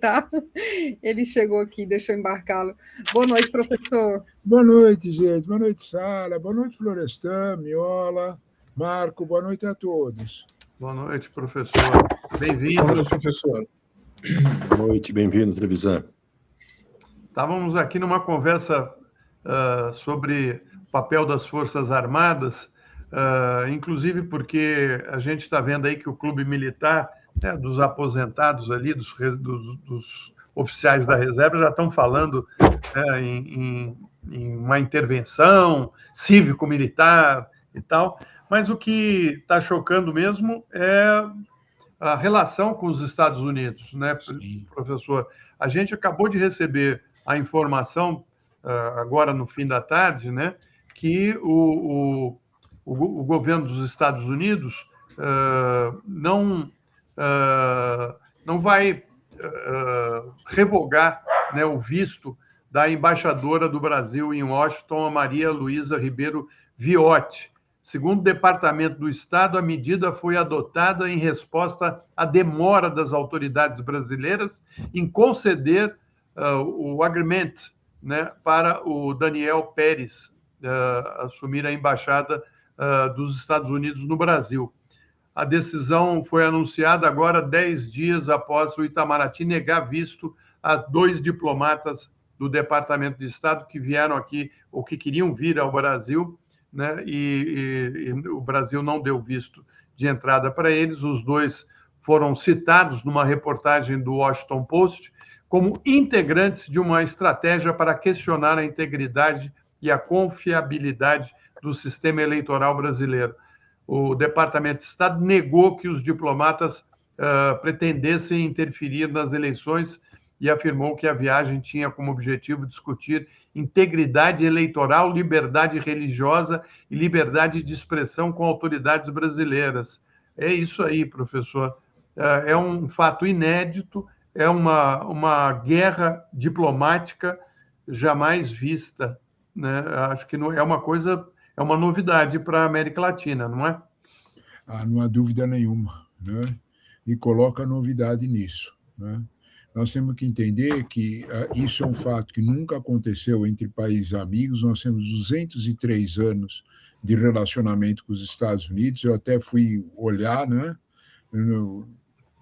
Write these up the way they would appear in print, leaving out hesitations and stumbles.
tá? Ele chegou aqui, deixa eu embarcá-lo. Boa noite, professor. Boa noite, gente. Boa noite, Sara. Boa noite, Florestan, Miola, Marco. Boa noite a todos. Boa noite, professor. Bem-vindo. Boa noite, professor. Boa noite, bem-vindo, Trevisan. Estávamos aqui numa conversa sobre o papel das Forças Armadas, inclusive porque a gente está vendo aí que o clube militar, né, dos aposentados ali, dos oficiais da reserva, já estão falando em uma intervenção cívico-militar e tal, mas o que está chocando mesmo é a relação com os Estados Unidos, né, professor? A gente acabou de receber a informação, agora no fim da tarde, né, que o governo dos Estados Unidos não vai revogar, né, o visto da embaixadora do Brasil em Washington, a Maria Luísa Ribeiro Viotti. Segundo o Departamento do Estado, a medida foi adotada em resposta à demora das autoridades brasileiras em conceder o agreement, né, para o Daniel Pérez assumir a embaixada dos Estados Unidos no Brasil. A decisão foi anunciada agora 10 dias após o Itamaraty negar visto a 2 diplomatas do Departamento de Estado que vieram aqui, ou que queriam vir ao Brasil, né? E o Brasil não deu visto de entrada para eles. Os dois foram citados numa reportagem do Washington Post como integrantes de uma estratégia para questionar a integridade e a confiabilidade do sistema eleitoral brasileiro. O Departamento de Estado negou que os diplomatas pretendessem interferir nas eleições e afirmou que a viagem tinha como objetivo discutir integridade eleitoral, liberdade religiosa e liberdade de expressão com autoridades brasileiras. É isso aí, professor. É um fato inédito, é uma guerra diplomática jamais vista, né? Acho que não é uma coisa, é uma novidade para a América Latina, não é? Não há dúvida nenhuma, né? E coloca novidade nisso, né? Nós temos que entender que isso é um fato que nunca aconteceu entre países amigos. Nós temos 203 anos de relacionamento com os Estados Unidos. Eu até fui olhar, né,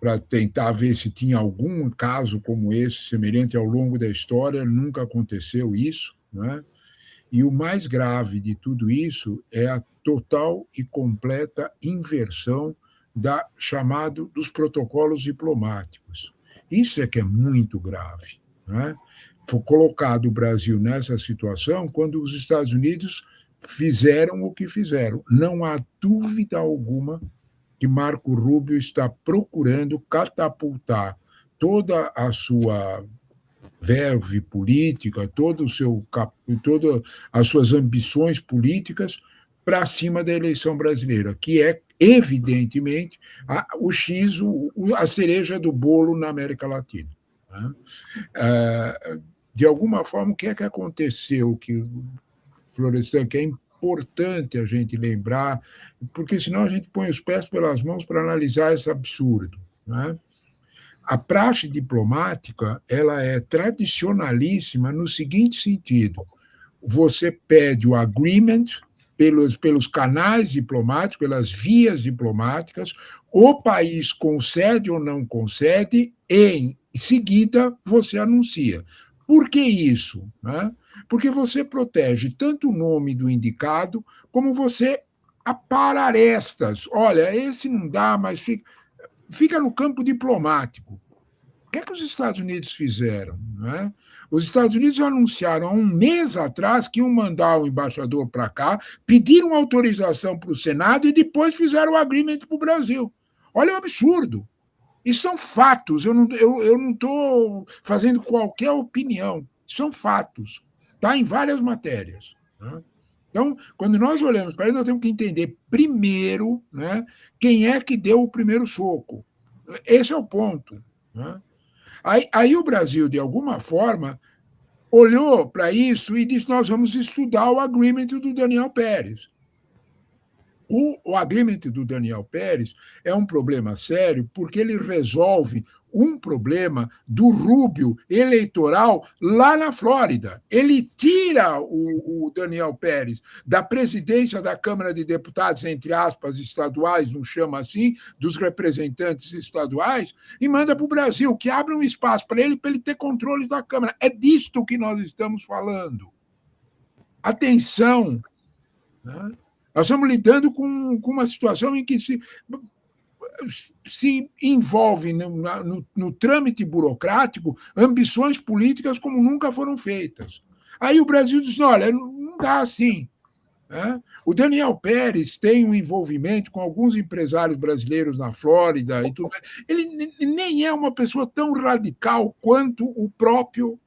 para tentar ver se tinha algum caso como esse, semelhante ao longo da história. Nunca aconteceu isso, né? E o mais grave de tudo isso é a total e completa inversão dos protocolos diplomáticos. Isso é que é muito grave, né? Foi colocado o Brasil nessa situação quando os Estados Unidos fizeram o que fizeram. Não há dúvida alguma que Marco Rubio está procurando catapultar toda a sua verve política, todas as suas ambições políticas para cima da eleição brasileira, que é, evidentemente, a cereja do bolo na América Latina, né? De alguma forma, o que é que aconteceu, que, Florestan, que é importante a gente lembrar, porque senão a gente põe os pés pelas mãos para analisar esse absurdo, né? A praxe diplomática, ela é tradicionalíssima no seguinte sentido: você pede o agreement pelos canais diplomáticos, pelas vias diplomáticas, o país concede ou não concede, e, em seguida, você anuncia. Por que isso, né? Porque você protege tanto o nome do indicado, como você apara arestas. Olha, esse não dá, mas fica no campo diplomático. O que é que os Estados Unidos fizeram, né? Os Estados Unidos anunciaram há um mês atrás que iam mandar o embaixador para cá, pediram autorização para o Senado e depois fizeram o agreement para o Brasil. Olha o absurdo. Isso são fatos, eu não estou fazendo qualquer opinião, são fatos. Está em várias matérias, né? Então, quando nós olhamos para isso, nós temos que entender primeiro, né, quem é que deu o primeiro soco. Esse é o ponto, né? Aí o Brasil, de alguma forma, olhou para isso e disse: nós vamos estudar o agreement do Daniel Pérez. O agreement do Daniel Pérez é um problema sério porque ele resolve um problema do Rubio eleitoral lá na Flórida. Ele tira o Daniel Pérez da presidência da Câmara de Deputados, entre aspas, estaduais, não chama assim, dos representantes estaduais, e manda para o Brasil, que abre um espaço para ele ter controle da Câmara. É disto que nós estamos falando. Atenção! Né? Nós estamos lidando com uma situação em que se envolve no trâmite burocrático ambições políticas como nunca foram feitas. Aí o Brasil diz, olha, não dá assim. Né? O Daniel Pérez tem um envolvimento com alguns empresários brasileiros na Flórida e tudo. Ele nem é uma pessoa tão radical quanto o próprio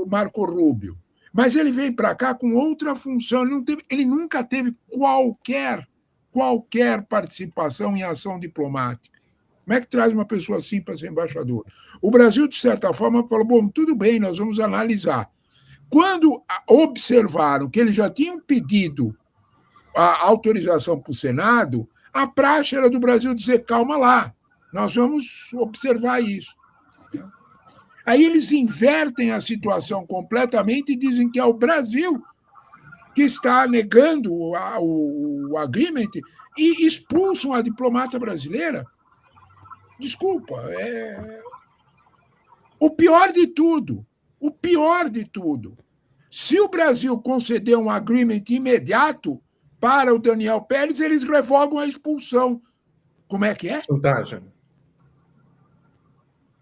Marco Rubio. Mas ele veio para cá com outra função. Ele nunca teve qualquer participação em ação diplomática. Como é que traz uma pessoa assim para ser embaixador? O Brasil, de certa forma, falou, bom, tudo bem, nós vamos analisar. Quando observaram que eles já tinham pedido a autorização para o Senado, a praxe era do Brasil dizer, calma lá, nós vamos observar isso. Aí eles invertem a situação completamente e dizem que é o Brasil que está negando o agreement e expulsam a diplomata brasileira. Desculpa, o pior de tudo, se o Brasil conceder um agreement imediato para o Daniel Pérez, eles revogam a expulsão. Como é que é? Chantagem.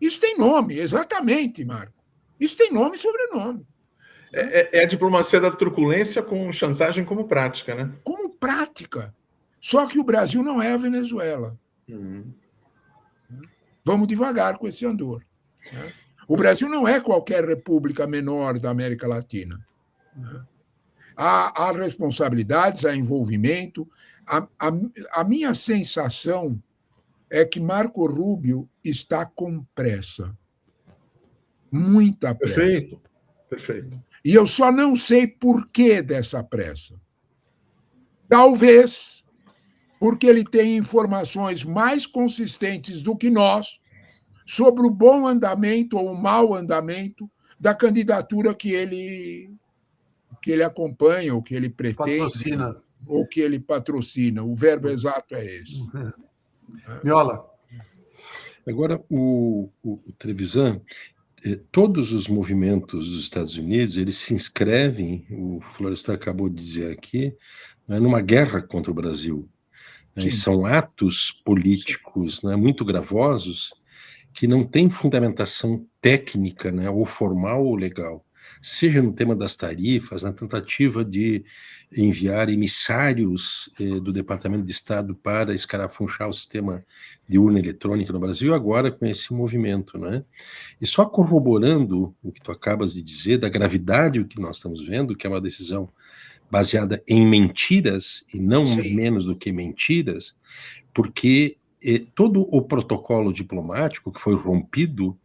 Isso tem nome, exatamente, Marco. Isso tem nome e sobrenome. É a diplomacia da truculência com chantagem como prática, né? Como prática. Só que o Brasil não é a Venezuela. Vamos devagar com esse andor. Né? O Brasil não é qualquer república menor da América Latina. Né? Há responsabilidades, há envolvimento. A minha sensação é que Marco Rubio está com pressa. Muita pressa. Perfeito. E eu só não sei por que dessa pressa. Talvez porque ele tem informações mais consistentes do que nós sobre o bom andamento ou o mau andamento da candidatura que ele acompanha, ou que ele pretende, patrocina. Ou que ele patrocina. O verbo exato é esse. Miola. Agora, o Trevisan, todos os movimentos dos Estados Unidos, eles se inscrevem, o Florestan acabou de dizer aqui, numa guerra contra o Brasil. E são atos políticos, né, muito gravosos, que não têm fundamentação técnica, né, ou formal ou legal, seja no tema das tarifas, na tentativa de enviar emissários do Departamento de Estado para escarafunchar o sistema de urna eletrônica no Brasil, agora com esse movimento, né? E só corroborando o que tu acabas de dizer, da gravidade do que nós estamos vendo, que é uma decisão baseada em mentiras, e não menos do que mentiras, porque todo o protocolo diplomático que foi rompido,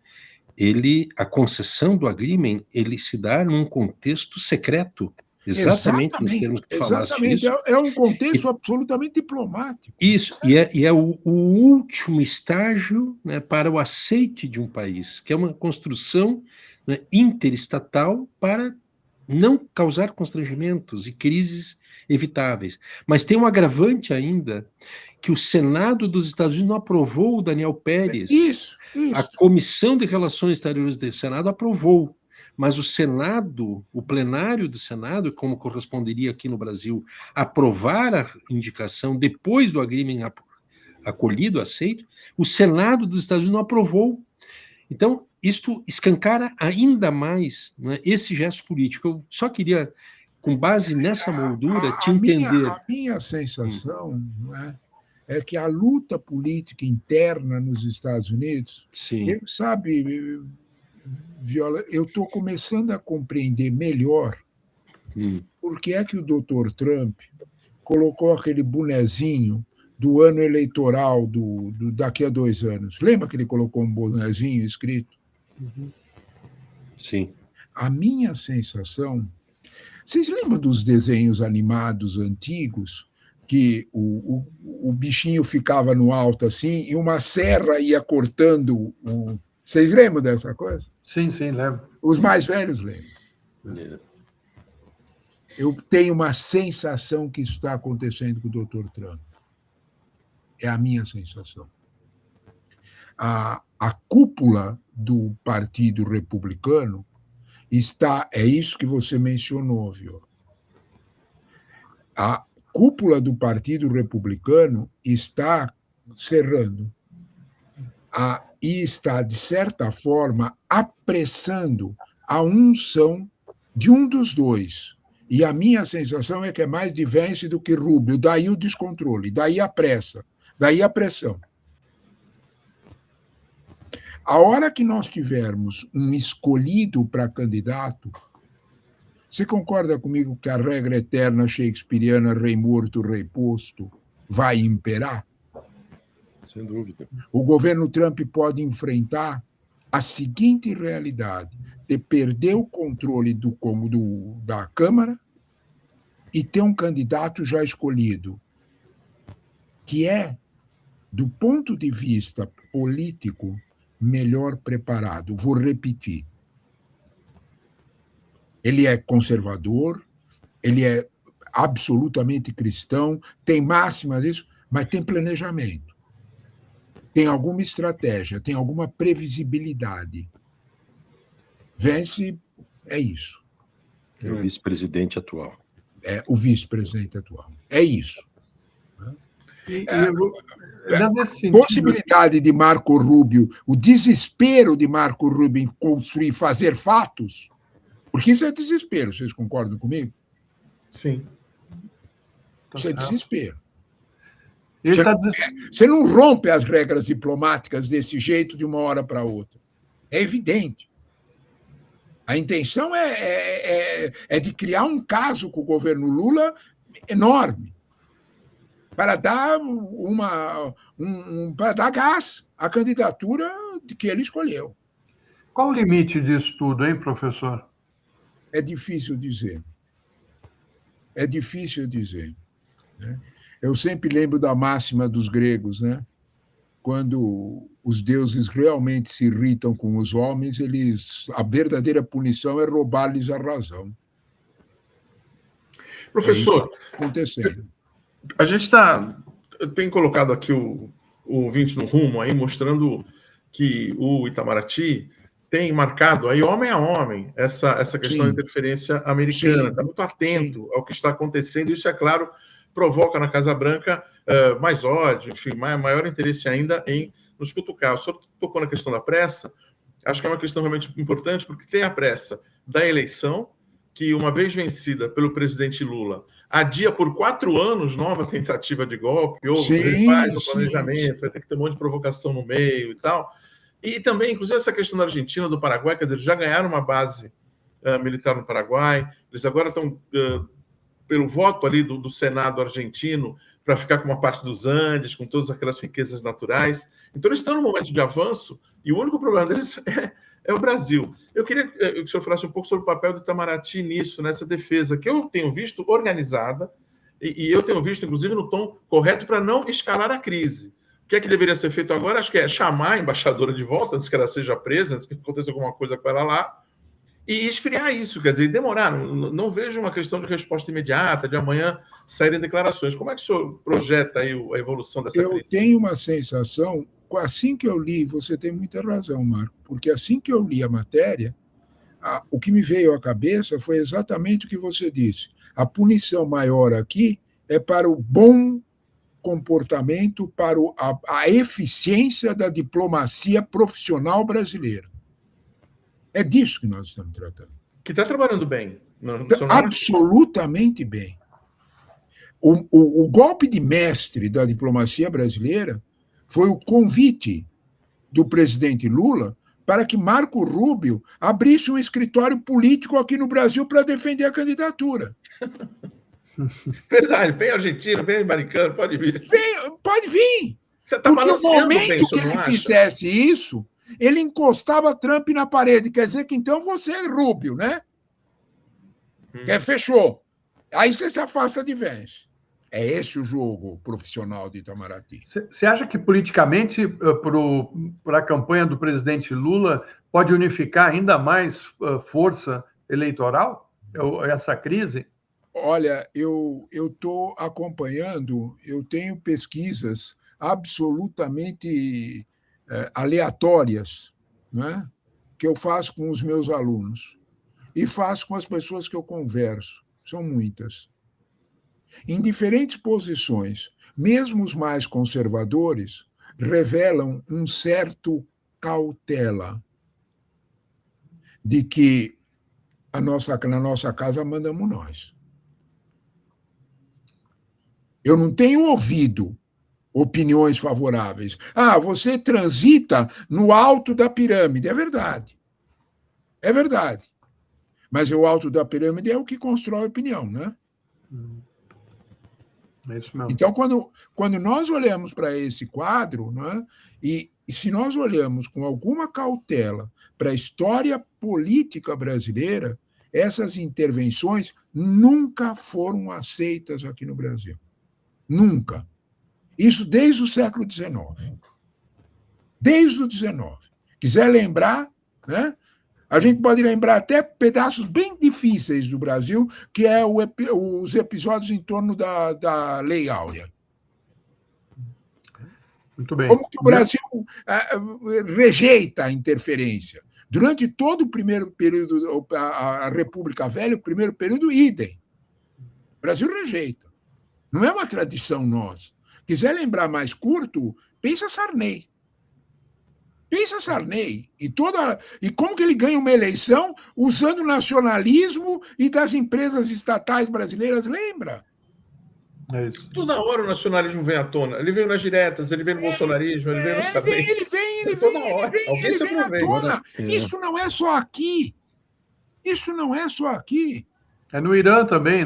a concessão do agreement, ele se dá num contexto secreto, exatamente nos termos que tu falaste. Isso. É um contexto absolutamente diplomático. Isso, e é o último estágio, né, para o aceite de um país, que é uma construção, né, interestatal para não causar constrangimentos e crises evitáveis. Mas tem um agravante ainda, que o Senado dos Estados Unidos não aprovou o Daniel Pérez. Isso. A Comissão de Relações Exteriores do Senado aprovou, mas o Senado, o plenário do Senado, como corresponderia aqui no Brasil, aprovar a indicação depois do agreement acolhido, aceito, o Senado dos Estados Unidos não aprovou. Então, isto escancara ainda mais, né, esse gesto político. Eu só queria, com base nessa moldura, te entender. A minha sensação é que a luta política interna nos Estados Unidos, sabe, Viola, eu estou começando a compreender melhor por que é que o Dr. Trump colocou aquele bonezinho do ano eleitoral daqui a 2 anos. Lembra que ele colocou um bonezinho escrito? Sim. A minha sensação... Vocês lembram dos desenhos animados antigos, que o bichinho ficava no alto assim e uma serra ia cortando o... Vocês lembram dessa coisa? Sim, lembro. Os mais velhos lembram. É. Eu tenho uma sensação que isso está acontecendo com o Dr. Trump. É a minha sensação. A cúpula do Partido Republicano está... É isso que você mencionou, viu? A cúpula do Partido Republicano está cerrando e está, de certa forma, apressando a unção de um dos dois. E a minha sensação é que é mais de Vance do que Rubio. Daí o descontrole, daí a pressa, daí a pressão. A hora que nós tivermos um escolhido para candidato, você concorda comigo que a regra eterna shakespeariana, rei morto, rei posto, vai imperar? Sem dúvida. O governo Trump pode enfrentar a seguinte realidade: de perder o controle da Câmara e ter um candidato já escolhido, que é, do ponto de vista político, melhor preparado. Vou repetir. Ele é conservador, ele é absolutamente cristão, tem máximas disso, mas tem planejamento. Tem alguma estratégia, tem alguma previsibilidade. Vence é isso. É o vice-presidente atual. É o vice-presidente atual. É isso. Nesse A sentido, possibilidade de Marco Rubio, o desespero de Marco Rubio em construir, fazer fatos, porque isso é desespero, vocês concordam comigo? Sim. Isso é desespero. ele está Você não rompe as regras diplomáticas desse jeito de uma hora para outra. É evidente. A intenção é de criar um caso com o governo Lula enorme para dar para dar gás à candidatura que ele escolheu. Qual o limite disso tudo, hein, professor? É difícil dizer. É difícil dizer. Né? Eu sempre lembro da máxima dos gregos, né? Quando os deuses realmente se irritam com os homens, a verdadeira punição é roubar-lhes a razão. Professor, Acontecendo. a gente tem colocado aqui o ouvinte no rumo aí, mostrando que o Itamaraty tem marcado aí, homem a homem, essa questão da interferência americana. Está muito atento ao que está acontecendo. Isso, é claro, provoca na Casa Branca mais ódio, enfim, maior interesse ainda em nos cutucar. O senhor tocou na questão da pressa. Acho que é uma questão realmente importante, porque tem a pressa da eleição, que, uma vez vencida pelo presidente Lula, adia por 4 anos nova tentativa de golpe, ou refaz o planejamento, vai ter que ter um monte de provocação no meio e tal. E também, inclusive, essa questão da Argentina, do Paraguai, quer dizer, eles já ganharam uma base militar no Paraguai, eles agora estão, pelo voto ali do Senado argentino, para ficar com uma parte dos Andes, com todas aquelas riquezas naturais. Então, eles estão num momento de avanço, e o único problema deles é o Brasil. Eu queria que o senhor falasse um pouco sobre o papel do Itamaraty nisso, nessa defesa, que eu tenho visto organizada, e eu tenho visto, inclusive, no tom correto para não escalar a crise. O que é que deveria ser feito agora? Acho que é chamar a embaixadora de volta, antes que ela seja presa, antes que aconteça alguma coisa com ela lá, e esfriar isso, quer dizer, demorar. Não vejo uma questão de resposta imediata, de amanhã saírem declarações. Como é que o senhor projeta aí a evolução dessa crise? Eu tenho uma sensação, assim que eu li, você tem muita razão, Marco, porque assim que eu li a matéria, o que me veio à cabeça foi exatamente o que você disse. A punição maior aqui é para o bom comportamento, para a eficiência da diplomacia profissional brasileira. É disso que nós estamos tratando. Que está trabalhando bem. Absolutamente bem. O golpe de mestre da diplomacia brasileira foi o convite do presidente Lula para que Marco Rubio abrisse um escritório político aqui no Brasil para defender a candidatura. Verdade, vem argentino, vem americano, pode vir. Pode vir. Você tá porque no momento bem, que ele fizesse isso, ele encostava Trump na parede. Quer dizer que então você é Rubio, né? Fechou. Aí você se afasta de Vance. É esse o jogo profissional de Itamaraty. Você acha que politicamente, para a campanha do presidente Lula, pode unificar ainda mais força eleitoral essa crise? Olha, eu estou acompanhando, eu tenho pesquisas absolutamente aleatórias, né, que eu faço com os meus alunos e faço com as pessoas que eu converso. São muitas. Em diferentes posições, mesmo os mais conservadores, revelam um certo cautela de que na nossa casa mandamos nós. Eu não tenho ouvido opiniões favoráveis. Ah, você transita no alto da pirâmide. É verdade. É verdade. Mas o alto da pirâmide é o que constrói a opinião, né? É isso mesmo. Então, quando nós olhamos para esse quadro, né, e se nós olhamos com alguma cautela para a história política brasileira, essas intervenções nunca foram aceitas aqui no Brasil. Nunca. Isso desde o século XIX. Desde o XIX. Quiser lembrar, né? A gente pode lembrar até pedaços bem difíceis do Brasil, que é os episódios em torno da Lei Áurea. Muito bem. Como que o Brasil rejeita a interferência. Durante todo o primeiro período, a República Velha, o primeiro período, idem. O Brasil rejeita. Não é uma tradição nossa. Quiser lembrar mais curto, pensa Sarney. Pensa Sarney e como que ele ganha uma eleição usando o nacionalismo e das empresas estatais brasileiras, lembra? É isso. Toda hora o nacionalismo vem à tona. Ele veio nas diretas, ele veio no bolsonarismo, ele veio no Sarney. Ele vem à tona. Isso não é só aqui. Isso não é só aqui. É no Irã também,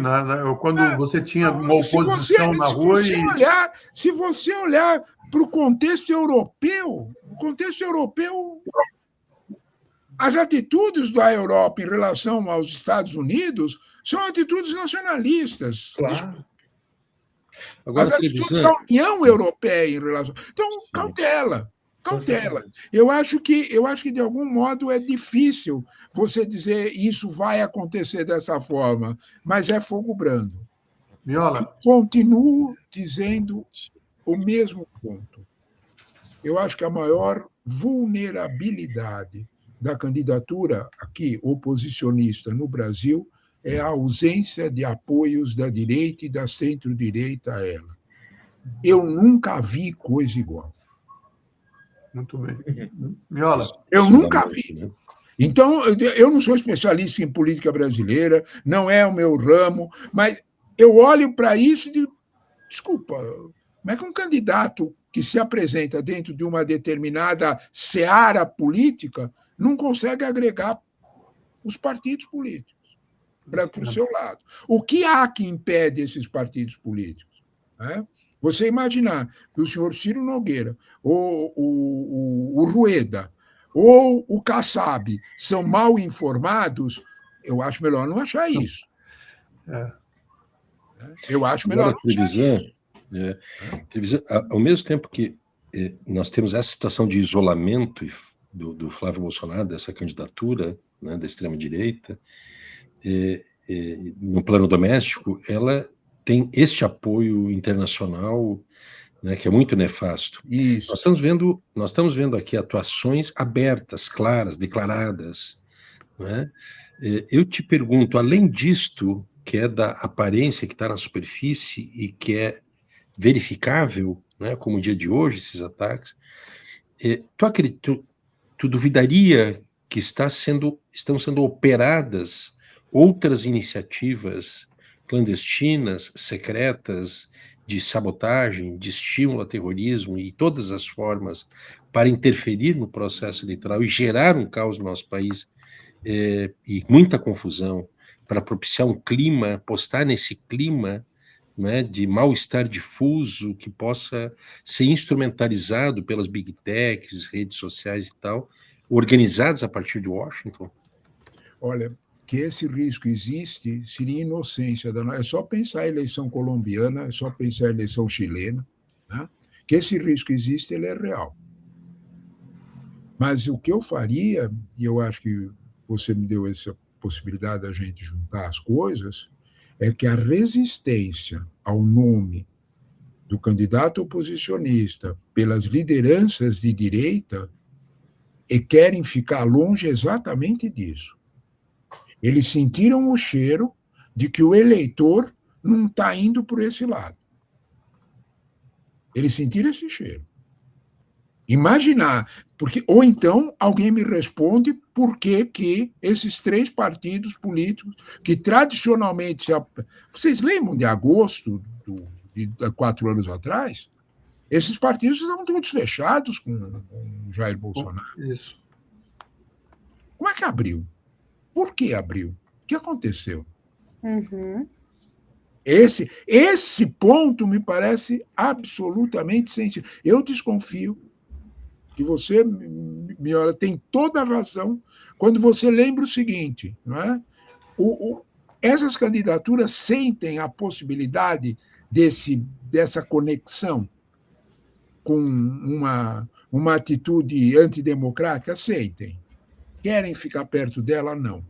quando você tinha uma oposição na rua. Se você olhar para o contexto europeu, as atitudes da Europa em relação aos Estados Unidos são atitudes nacionalistas. Claro. Agora, as atitudes da União Europeia em relação. Então, cautela. Eu acho que de algum modo é difícil você dizer isso vai acontecer dessa forma, mas é fogo brando. Viola. Continuo dizendo o mesmo ponto. Eu acho que a maior vulnerabilidade da candidatura aqui oposicionista no Brasil é a ausência de apoios da direita e da centro-direita a ela. Eu nunca vi coisa igual. Muito bem. Viola. Eu nunca vi. Então, eu não sou especialista em política brasileira, não é o meu ramo, mas eu olho para isso e digo, desculpa, como é que um candidato que se apresenta dentro de uma determinada seara política não consegue agregar os partidos políticos para o seu lado? O que há que impede esses partidos políticos? Você imaginar que o senhor Ciro Nogueira, ou o Rueda, ou o Kassab são mal informados, eu acho melhor não achar isso. Eu acho melhor não achar isso. Trevisan, ao mesmo tempo que nós temos essa situação de isolamento do Flávio Bolsonaro, dessa candidatura, né, da extrema-direita, no plano doméstico, ela tem este apoio internacional, né, que é muito nefasto. Isso. Nós estamos vendo aqui atuações abertas, claras, declaradas. Né? Eu te pergunto, além disto, que é da aparência que está na superfície e que é verificável, né, como o dia de hoje, esses ataques, tu duvidaria que estão sendo operadas outras iniciativas clandestinas, secretas, de sabotagem, de estímulo ao terrorismo e todas as formas para interferir no processo eleitoral e gerar um caos no nosso país e muita confusão, para propiciar um clima, apostar nesse clima, né, de mal-estar difuso que possa ser instrumentalizado pelas big techs, redes sociais e tal, organizados a partir de Washington? Olha, que esse risco existe seria inocência. É só pensar a eleição colombiana, é só pensar a eleição chilena, né? Que esse risco existe, ele é real. Mas o que eu faria, e eu acho que você me deu essa possibilidade da gente juntar as coisas, é que a resistência ao nome do candidato oposicionista pelas lideranças de direita e querem ficar longe exatamente disso. Eles sentiram o cheiro de que o eleitor não está indo por esse lado. Eles sentiram esse cheiro. Imaginar, porque, ou então alguém me responde por que esses 3 partidos políticos que tradicionalmente... Vocês lembram de agosto de 4 anos atrás? Esses partidos estavam todos fechados com Jair Bolsonaro. Isso. Como é que abriu? Por que abriu? O que aconteceu? Uhum. Esse ponto me parece absolutamente sensível. Eu desconfio que você, Miola, tem toda a razão quando você lembra o seguinte, não é? Essas candidaturas sentem a possibilidade dessa conexão com uma atitude antidemocrática? Sentem. Querem ficar perto dela? Não.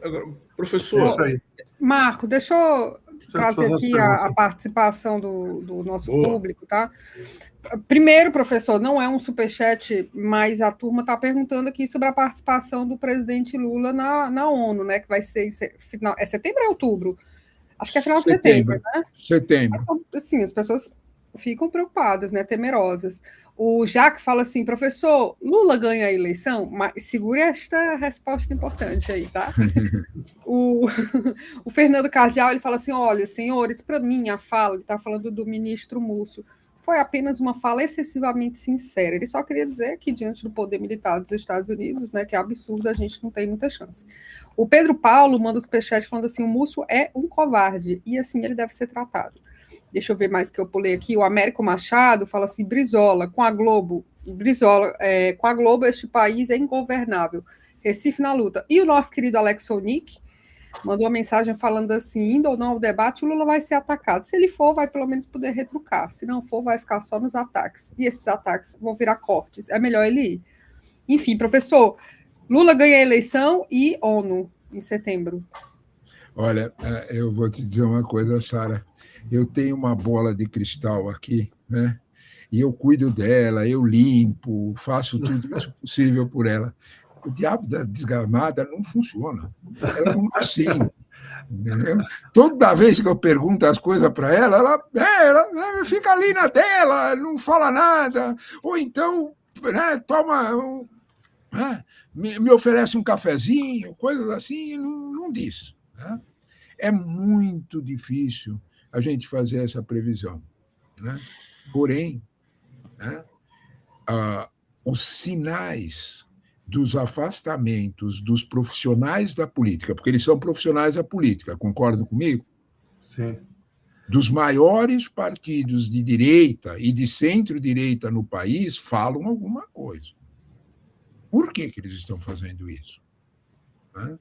Agora, professor... Marco, deixa eu trazer aqui a participação do nosso público, tá? Primeiro, professor, não é um superchat, mas a turma está perguntando aqui sobre a participação do presidente Lula na ONU, né? Que vai ser é setembro ou outubro? Acho que é final de setembro, né? Setembro. Então, sim, as pessoas ficam preocupadas, né? Temerosas. O Jacques fala assim, professor, Lula ganha a eleição? Mas segure esta resposta importante aí, tá? O Fernando Cardial, ele fala assim, olha, senhores, para mim a fala, ele está falando do ministro Múcio, foi apenas uma fala excessivamente sincera. Ele só queria dizer que, diante do poder militar dos Estados Unidos, né, que é absurdo, a gente não tem muita chance. O Pedro Paulo manda o superchat falando assim, o Múcio é um covarde, e assim ele deve ser tratado. Deixa eu ver mais que eu pulei aqui. O Américo Machado fala assim, Brizola, com a Globo, este país é ingovernável. Recife na luta. E o nosso querido Alex Sonic mandou uma mensagem falando assim, indo ou não ao debate, o Lula vai ser atacado. Se ele for, vai pelo menos poder retrucar. Se não for, vai ficar só nos ataques. E esses ataques vão virar cortes. É melhor ele ir. Enfim, professor, Lula ganha a eleição e ONU em setembro. Olha, eu vou te dizer uma coisa, Sara. Eu tenho uma bola de cristal aqui, né? E eu cuido dela, eu limpo, faço tudo isso possível por ela. O diabo da desgramada não funciona. Ela não acende. Entendeu? Toda vez que eu pergunto as coisas para ela, ela fica ali na dela, não fala nada. Ou então, né, toma, me oferece um cafezinho, coisas assim, não diz. Né? É muito difícil a gente fazer essa previsão. Né? Porém, né, os sinais dos afastamentos dos profissionais da política, porque eles são profissionais da política, concordam comigo? Sim. Dos maiores partidos de direita e de centro-direita no país falam alguma coisa. Por que eles estão fazendo isso? Né?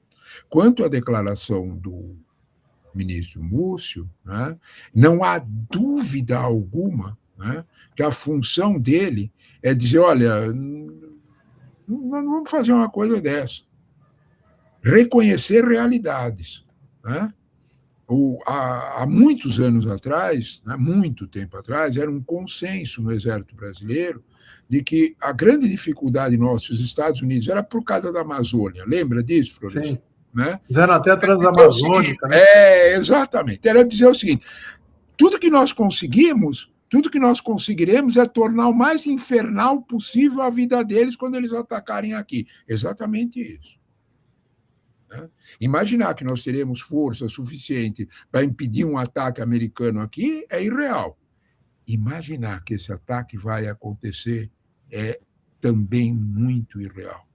Quanto à declaração do ministro Múcio, né, não há dúvida alguma, né, que a função dele é dizer, olha, não vamos fazer uma coisa dessa. Reconhecer realidades. Né? Há muitos anos atrás, né, muito tempo atrás, era um consenso no Exército Brasileiro de que a grande dificuldade nossa, os Estados Unidos, era por causa da Amazônia. Lembra disso, Florestan? Sim. Né? Fizeram até a Transamazônica. Né? Exatamente. Era dizer o seguinte, tudo que nós conseguiremos é tornar o mais infernal possível a vida deles quando eles atacarem aqui. Exatamente isso. Né? Imaginar que nós teremos força suficiente para impedir um ataque americano aqui é irreal. Imaginar que esse ataque vai acontecer é também muito irreal.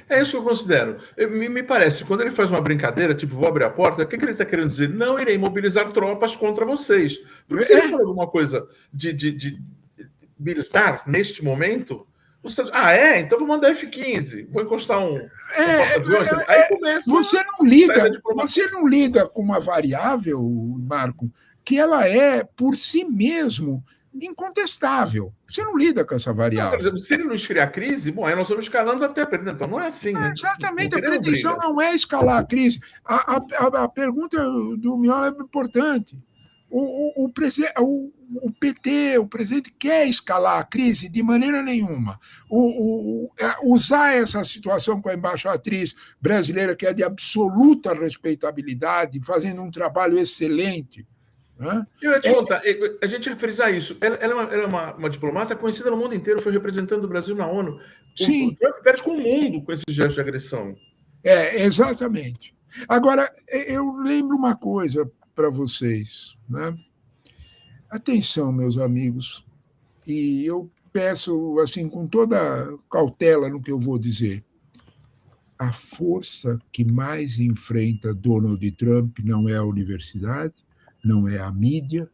É isso que eu considero. Me parece, quando ele faz uma brincadeira, tipo, vou abrir a porta, o que ele está querendo dizer? Não irei mobilizar tropas contra vocês. Porque se ele for alguma coisa de militar, neste momento, Então vou mandar F-15, vou encostar um porta-aviões. Aí começa. Você não lida com uma variável, Marco, que ela é, por si mesmo, incontestável. Você não lida com essa variável. Por exemplo, se ele não esfriar a crise, aí nós vamos escalando até perder. Então não é assim, né? Exatamente, a pretensão não é escalar a crise. A pergunta do Miola é importante. O PT, o presidente, quer escalar a crise de maneira nenhuma. Usar essa situação com a embaixatriz brasileira, que é de absoluta respeitabilidade, fazendo um trabalho excelente. Né? Eu ia te contar, a gente ia frisar isso. Ela é uma diplomata conhecida no mundo inteiro, foi representando o Brasil na ONU. Sim. O Trump perde com o mundo com esse gesto de agressão. Exatamente. Agora, eu lembro uma coisa para vocês, né? Atenção, meus amigos, e eu peço, assim, com toda cautela no que eu vou dizer, a força que mais enfrenta Donald Trump não é a universidade, não é a mídia,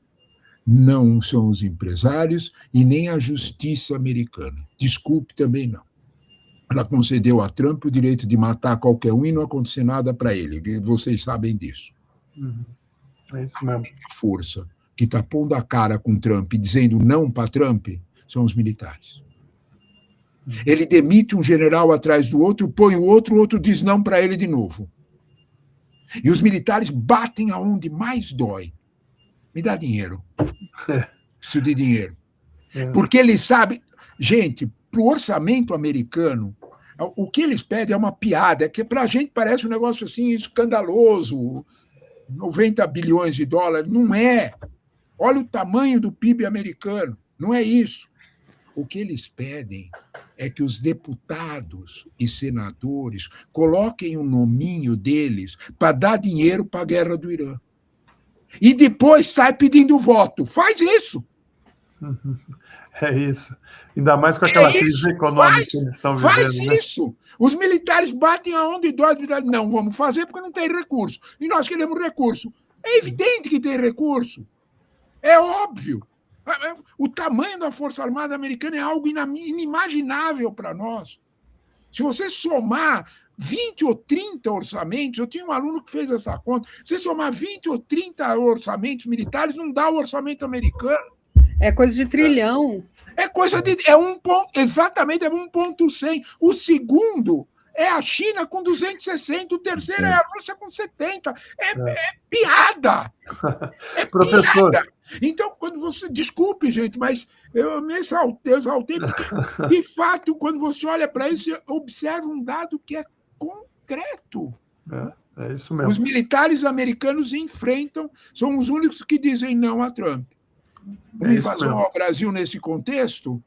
não são os empresários e nem a justiça americana. Desculpe, também não. Ela concedeu a Trump o direito de matar qualquer um e não acontecer nada para ele. Vocês sabem disso. É isso mesmo. A força que está pondo a cara com Trump e dizendo não para Trump são os militares. Ele demite um general atrás do outro, põe o outro diz não para ele de novo. E os militares batem aonde mais dói. Me dá dinheiro. Preciso de dinheiro. Porque eles sabem... Gente, para o orçamento americano, o que eles pedem é uma piada, que para a gente parece um negócio assim escandaloso, 90 bilhões de dólares. Não é. Olha o tamanho do PIB americano. Não é isso. O que eles pedem é que os deputados e senadores coloquem o nominho deles para dar dinheiro para a guerra do Irã. E depois sai pedindo voto. Faz isso. É isso. Ainda mais com aquela crise econômica que eles estão vivendo. Faz isso. Os militares batem aonde dói. Não, vamos fazer porque não tem recurso. E nós queremos recurso. É evidente que tem recurso. É óbvio. O tamanho da Força Armada Americana é algo inimaginável para nós. Se você somar 20 ou 30 orçamentos, eu tinha um aluno que fez essa conta, se você somar 20 ou 30 orçamentos militares, não dá o orçamento americano. É coisa de trilhão. É coisa de... exatamente, é 1,100. O segundo é a China com 260, o terceiro é a Rússia com 70. É piada! É Professor. Piada! Então, quando você... Desculpe, gente, mas eu me exaltei, porque, de fato, quando você olha para isso, você observa um dado que é concreto. É isso mesmo. Os militares americanos enfrentam, são os únicos que dizem não a Trump. Uma invasão ao Brasil nesse contexto,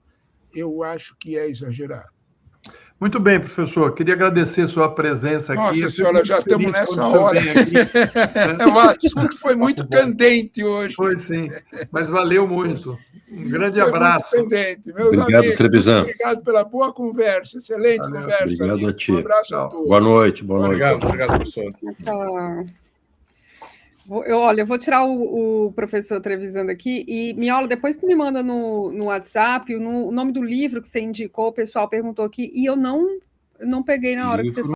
eu acho que é exagerado. Muito bem, professor. Queria agradecer sua presença aqui. Nossa senhora, já estamos nessa hora. O assunto foi muito candente hoje. Foi sim, mas valeu muito. Um grande abraço. Muito candente. Meus obrigado, amigos, Trevisan. Obrigado pela boa conversa. Excelente conversa. Obrigado amigo. a ti. Um abraço a todos. Boa noite. Boa noite. Obrigado, professor. Eu vou tirar o professor Trevisan aqui e, Miola, depois que me manda no WhatsApp o nome do livro que você indicou, o pessoal perguntou aqui, e eu não peguei na hora que você falou.